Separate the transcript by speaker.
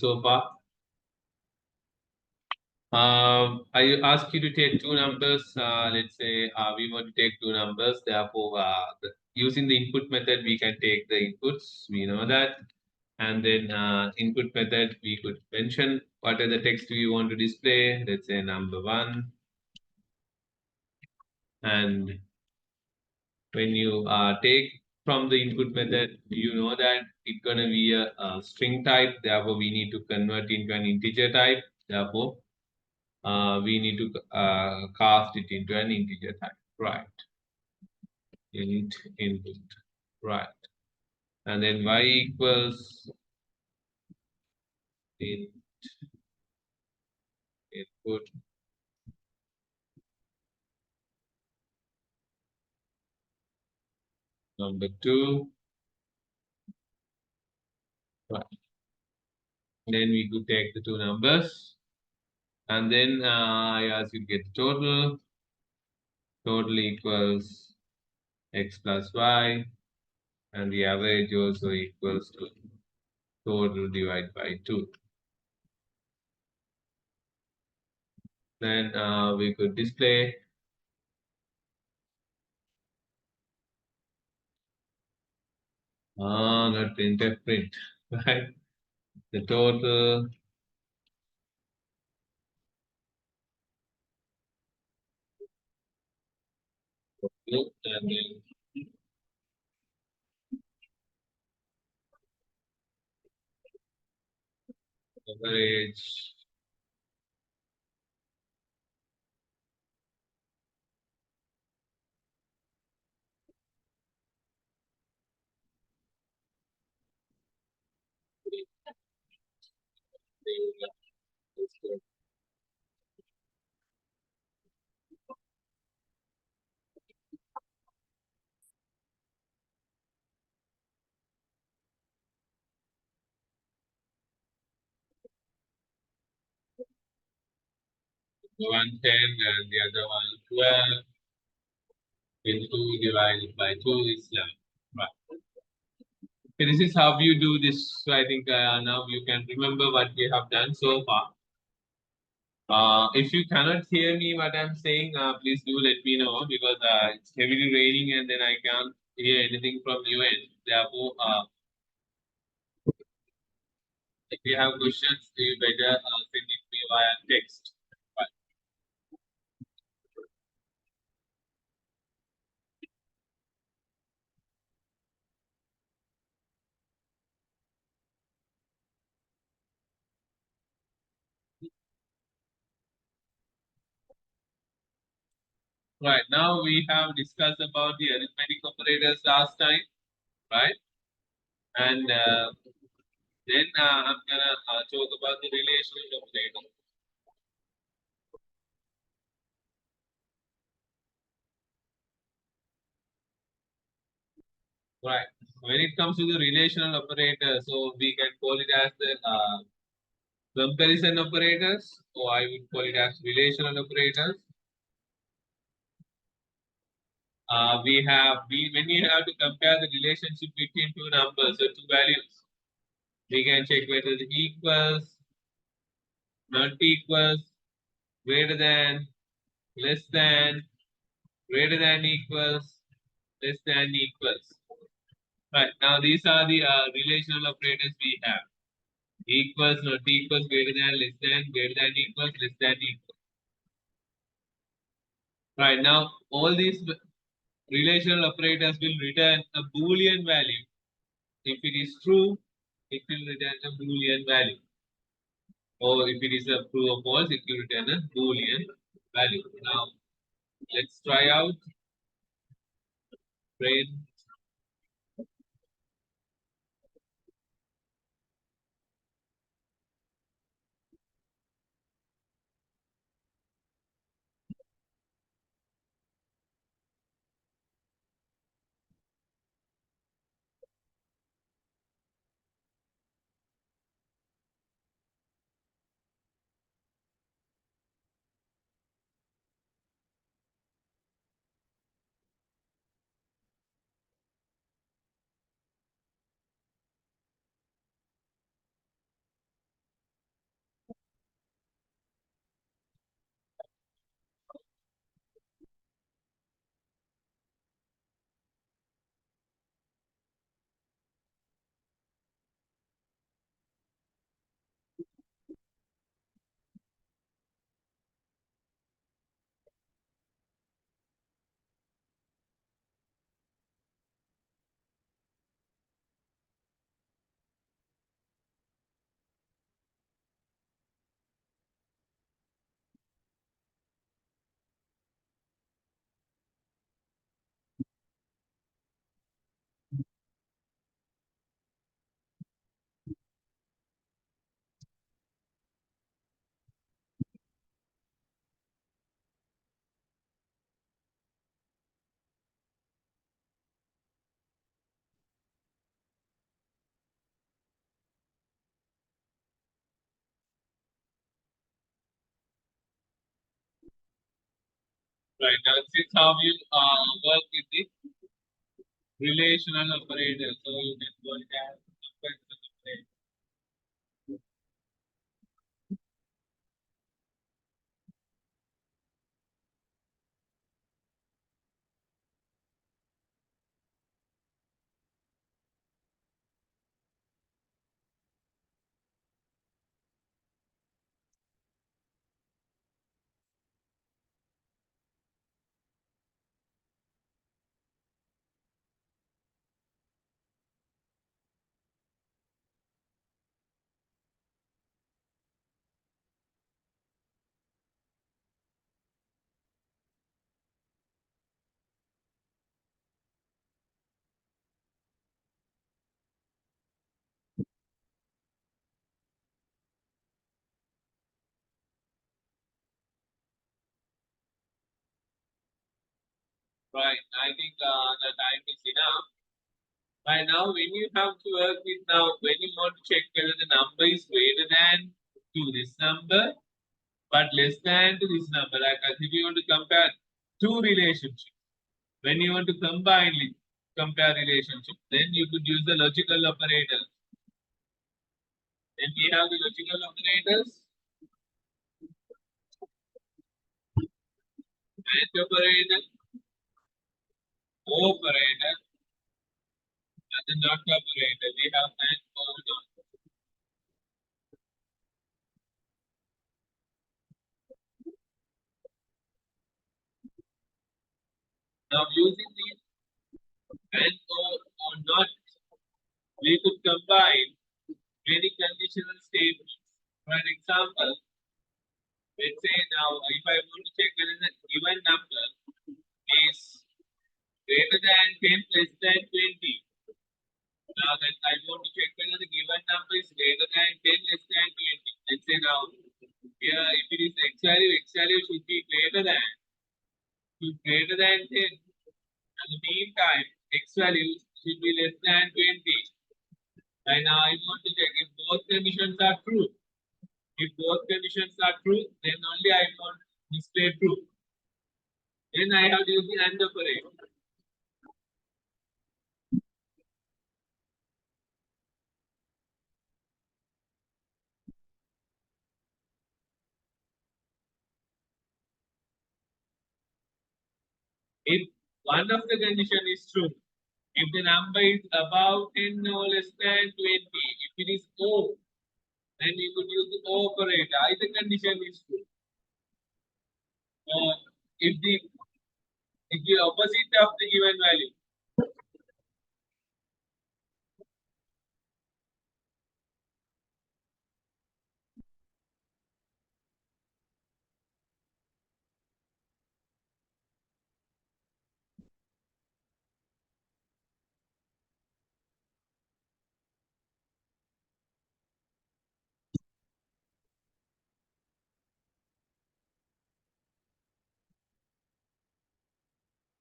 Speaker 1: so far? I ask you to take two numbers. Let's say we want to take two numbers. Therefore, using the input method, we can take the inputs. We know that. And then input method, we could mention what are the text we want to display. Let's say number one. And when you take from the input method, you know that it's going to be a string type. Therefore, we need to convert into an integer type. Therefore, we need to cast it into an integer type, right? Int input, right? And then y equals int input number two, right? Then we could take the two numbers, and then I ask you to get the total. Total equals x plus y, and the average also equals to total divided by 2. Then we could display not printf print, right? The total and then average one 10 and the other one 12 into divided by 2 is 11. Right. Okay, this is how you do this. So I think now you can remember what we have done so far. If you cannot hear me what I'm saying, please do let me know because it's heavily raining and then I can't hear anything from your end. Therefore, if you have questions, you better send it me via text. Right. Right, now we have discussed about the arithmetic operators last time, right? And then I'm gonna talk about the relational operator. Right. When it comes to the relational operator, so we can call it as the comparison operators, or I would call it as relational operators. When we have to compare the relationship between two numbers or two values, we can check whether it equals, not equals, greater than, less than, greater than equals, less than equals. Right, now these are the relational operators we have. Equals, not equals, greater than, greater than equals, less than equals. Right, now all these relational operators will return a Boolean value. If it is true, it will return a Boolean value. Or if it is a true or false, it will return a Boolean value. Now, let's try out print. Right, now this is how you work with the relational operator. So you can work as comparison operator. Right, I think the time is enough. By now, when you have to work with now, when you want to check whether the number is greater than to this number, but less than to this number, like as if you want to compare two relationships, when you want to combine it, compare relationships, then you could use the logical operators. Then we have the logical operators, and operator, operator, and the not operator. We have and or not. Now using these and or not, we could combine many conditional statements. For an example, let's say now if I want to check whether the given number is greater than 10 less than 20. Now that I want to check whether the given number is greater than 10 less than 20. Let's say now here if it is x value should be greater than 10. At the meantime, x value should be less than 20. And now I want to check if both conditions are true. If both conditions are true, then only I want display true. Then I have to use the AND operator. If one of the condition is true, if the number is above 10 or less than 20, if it is O, then you could use the O operator. Either condition is true. Or if the opposite of the given value,